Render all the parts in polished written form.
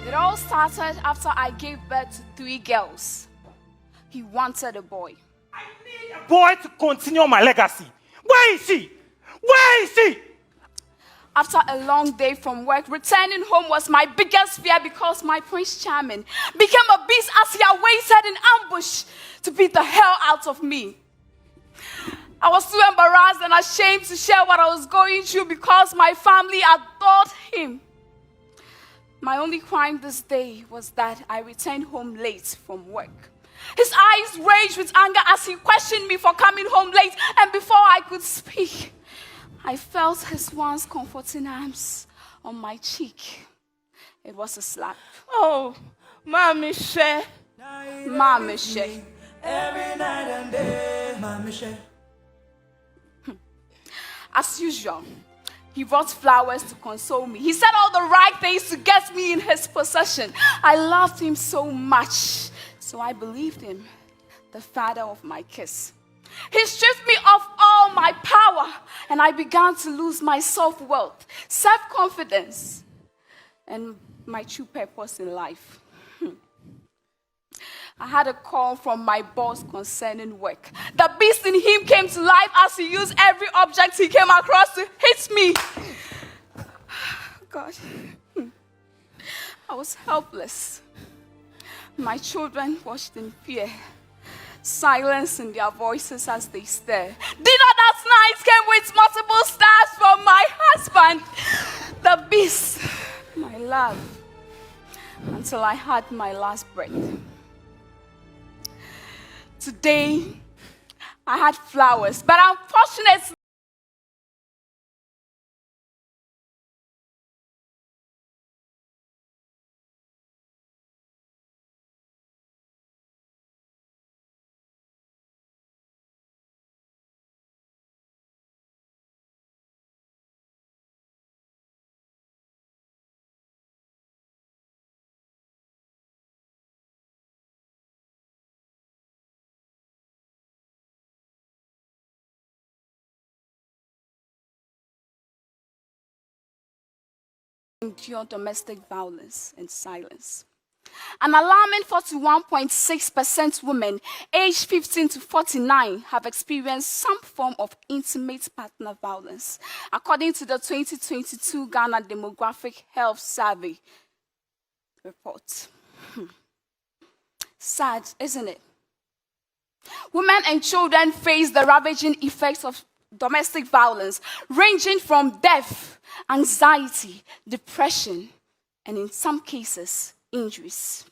It all started after I gave birth to 3 girls. He wanted a boy. I need a boy to continue my legacy. Where is she? Where is she? After a long day from work, returning home was my biggest fear because my Prince Charming became a beast as he awaited in ambush to beat the hell out of me. I was too embarrassed and ashamed to share what I was going through because my family adored him. My only crime this day was that I returned home late from work. His eyes raged with anger as he questioned me for coming home late, and before I could speak, I felt his once comforting arms on my cheek. It was a slap. Oh, Mommy She. Mommy She. Every night and day, Mommy She. As usual, he brought flowers to console me. He said all the right things to get me in his possession. I loved him so much, so I believed him, the father of my kiss. He stripped me of all my power, and I began to lose my self-worth, self-confidence, and my true purpose in life. I had a call from my boss concerning work. The beast in him came to life as he used every object he came across to hit me. God, I was helpless. My children watched in fear, silencing their voices as they stared. Dinner that night came with multiple stars from my husband, the beast, my love, until I had my last breath. Today, I had flowers, but unfortunately, endure domestic violence in silence. An alarming 41.6% women aged 15 to 49 have experienced some form of intimate partner violence, according to the 2022 Ghana Demographic Health Survey report. Sad, isn't it? Women and children face the ravaging effects of domestic violence, ranging from death, anxiety, depression, and in some cases, injuries.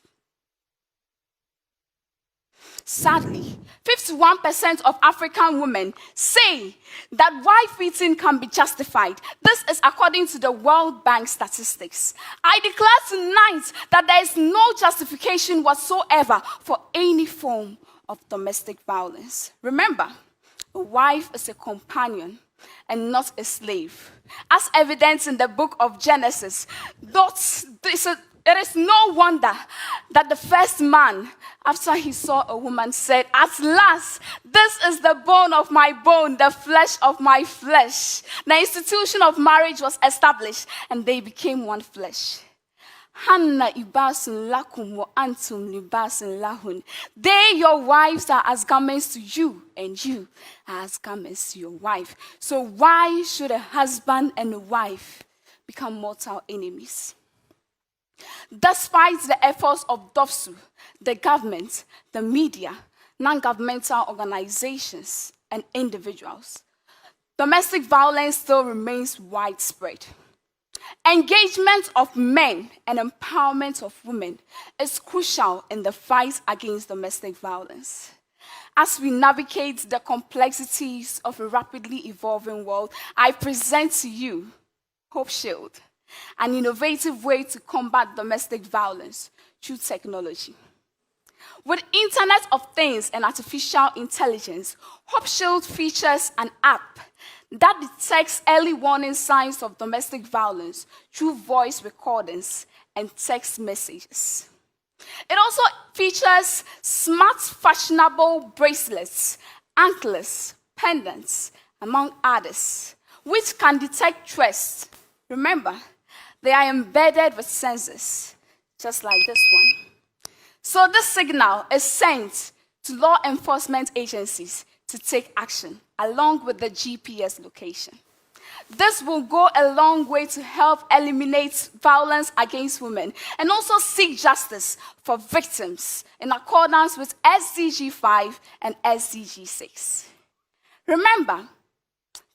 Sadly, 51% of African women say that wife beating can be justified. This is according to the World Bank statistics. I declare tonight that there is no justification whatsoever for any form of domestic violence. Remember, a wife is a companion and not a slave. As evidenced in the book of Genesis, it is no wonder that the first man, after he saw a woman, said, "At last, this is the bone of my bone, the flesh of my flesh." The institution of marriage was established, and they became one flesh. Hanna ibasun lakum wa antum libasun lahun. They, your wives, are as garments to you, and you are as garments to your wife. So why should a husband and a wife become mortal enemies? Despite the efforts of DOFSU, the government, the media, non-governmental organizations, and individuals, domestic violence still remains widespread. Engagement of men and empowerment of women is crucial in the fight against domestic violence. As we navigate the complexities of a rapidly evolving world, I present to you Hope Shield, an innovative way to combat domestic violence through technology. With Internet of Things and artificial intelligence, Hope Shield features an app that detects early warning signs of domestic violence through voice recordings and text messages. It also features smart, fashionable bracelets, anklets, pendants, among others, which can detect threats. Remember, they are embedded with sensors just like this one. So this signal is sent to law enforcement agencies to take action along with the GPS location. This will go a long way to help eliminate violence against women and also seek justice for victims in accordance with SDG 5 and SDG 6. Remember,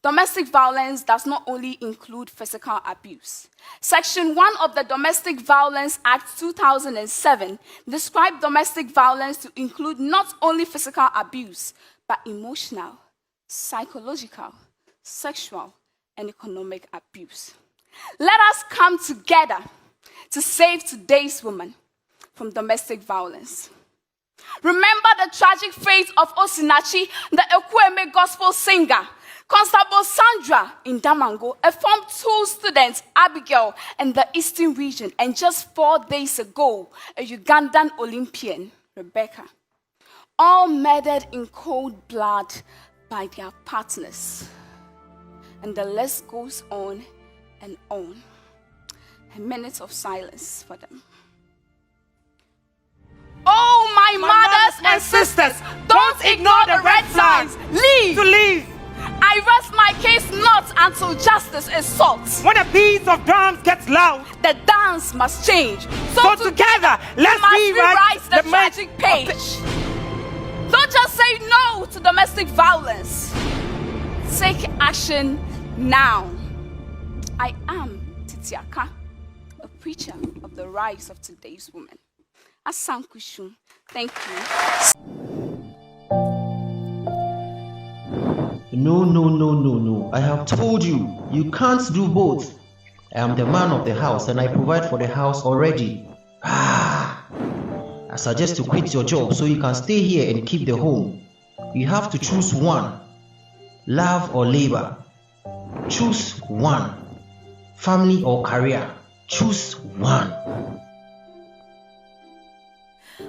domestic violence does not only include physical abuse. Section 1 of the Domestic Violence Act 2007 described domestic violence to include not only physical abuse, but emotional, psychological, sexual, and economic abuse. Let us come together to save today's women from domestic violence. Remember the tragic fate of Osinachi, the Ekweme gospel singer, Constable Sandra in Damango, a Form 2 student, Abigail, in the Eastern region, and just 4 days ago, a Ugandan Olympian, Rebecca, all murdered in cold blood by their partners. And the list goes on and on. A minute of silence for them. Oh, my mothers and sisters, don't ignore the red signs. Leave. To leave. I rest my case not until justice is sought. When a beat of drums gets loud, The dance must change. so together, let's we must rewrite the the tragic page. Don't just say no to domestic violence. Take action now. I am Titiaka, a preacher of the rise of today's woman. Asankushu. Thank you. No. I have told you, you can't do both. I am the man of the house and I provide for the house already. I suggest you quit your job so you can stay here and keep the home. You have to choose one. Love or labor. Choose one. Family or career. Choose one.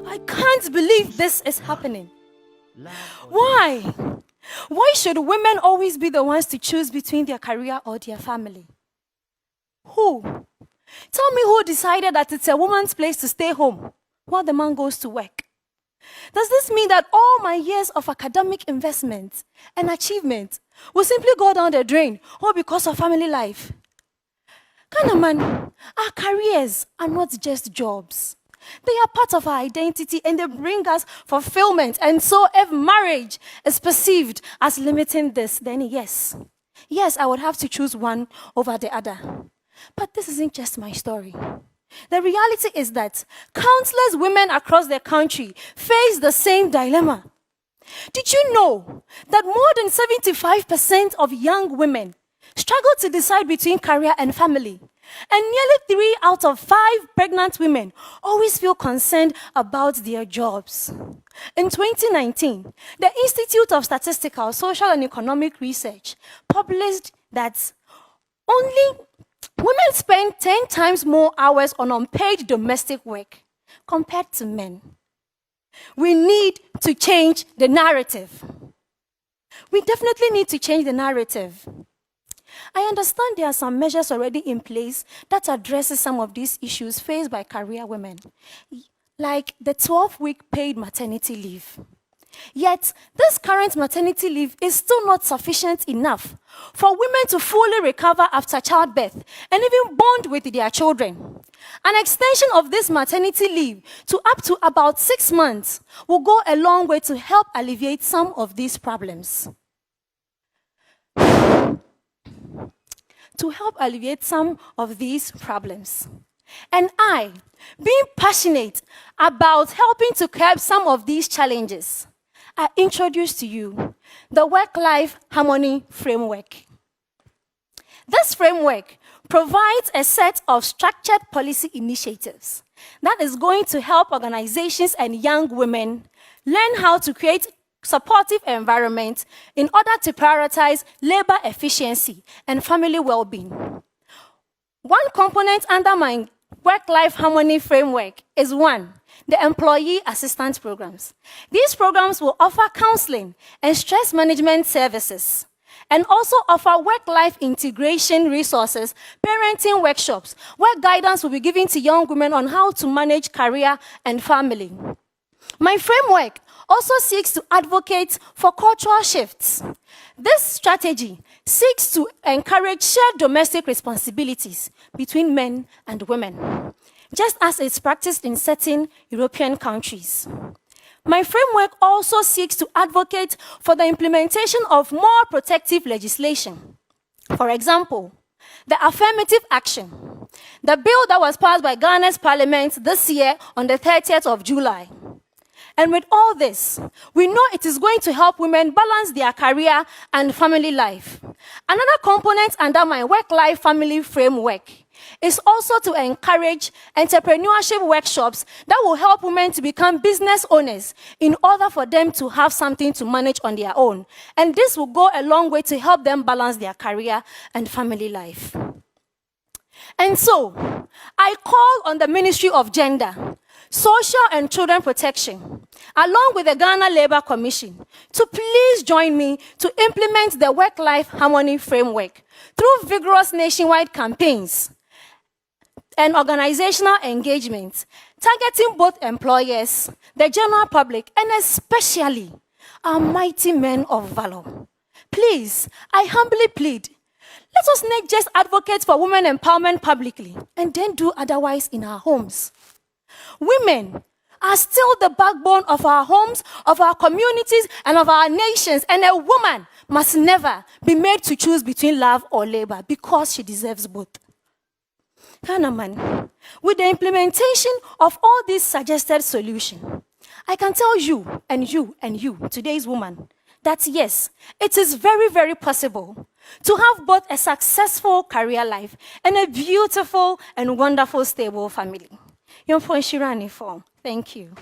I can't believe this is happening. Why? Why should women always be the ones to choose between their career or their family? Who? Tell me who decided that it's a woman's place to stay home while the man goes to work? Does this mean that all my years of academic investment and achievement will simply go down the drain all because of family life? Kanaman, our careers are not just jobs. They are part of our identity and they bring us fulfillment. And so if marriage is perceived as limiting this, then yes, I would have to choose one over the other. But this isn't just my story. The reality is that countless women across the country face the same dilemma. Did you know that more than 75% of young women struggle to decide between career and family? And nearly 3 out of 5 pregnant women always feel concerned about their jobs. In 2019, the Institute of Statistical, Social and Economic Research published that only women spend 10 times more hours on unpaid domestic work compared to men. We need to change the narrative. We definitely need to change the narrative. I understand there are some measures already in place that addresses some of these issues faced by career women, like the 12-week paid maternity leave. Yet, this current maternity leave is still not sufficient enough for women to fully recover after childbirth and even bond with their children. An extension of this maternity leave to up to about 6 months will go a long way to help alleviate some of these problems. And I, being passionate about helping to curb some of these challenges, I introduce to you the Work-Life Harmony Framework. This framework provides a set of structured policy initiatives that is going to help organizations and young women learn how to create supportive environment in order to prioritize labor efficiency and family well-being. One component under my Work-Life Harmony Framework is 1, the Employee Assistance Programs. These programs will offer counseling and stress management services and also offer work-life integration resources, parenting workshops, where guidance will be given to young women on how to manage career and family. My framework also seeks to advocate for cultural shifts. This strategy seeks to encourage shared domestic responsibilities between men and women, just as it's practiced in certain European countries. My framework also seeks to advocate for the implementation of more protective legislation. For example, the affirmative action, the bill that was passed by Ghana's parliament this year on the 30th of July. And with all this, we know it is going to help women balance their career and family life. Another component under my work-life family framework is also to encourage entrepreneurship workshops that will help women to become business owners in order for them to have something to manage on their own. And this will go a long way to help them balance their career and family life. And so, I call on the Ministry of Gender, Social and Children Protection, along with the Ghana Labour Commission, to please join me to implement the work-life harmony framework through vigorous nationwide campaigns and organizational engagement, targeting both employers, the general public, and especially our mighty men of valor. Please, I humbly plead, let us not just advocate for women empowerment publicly and then do otherwise in our homes. Women are still the backbone of our homes, of our communities, and of our nations, and a woman must never be made to choose between love or labor because she deserves both. Hanaman, with the implementation of all these suggested solutions, I can tell you, and you, and you, today's woman, that yes, it is very, very possible to have both a successful career life and a beautiful and wonderful, stable family. Thank you.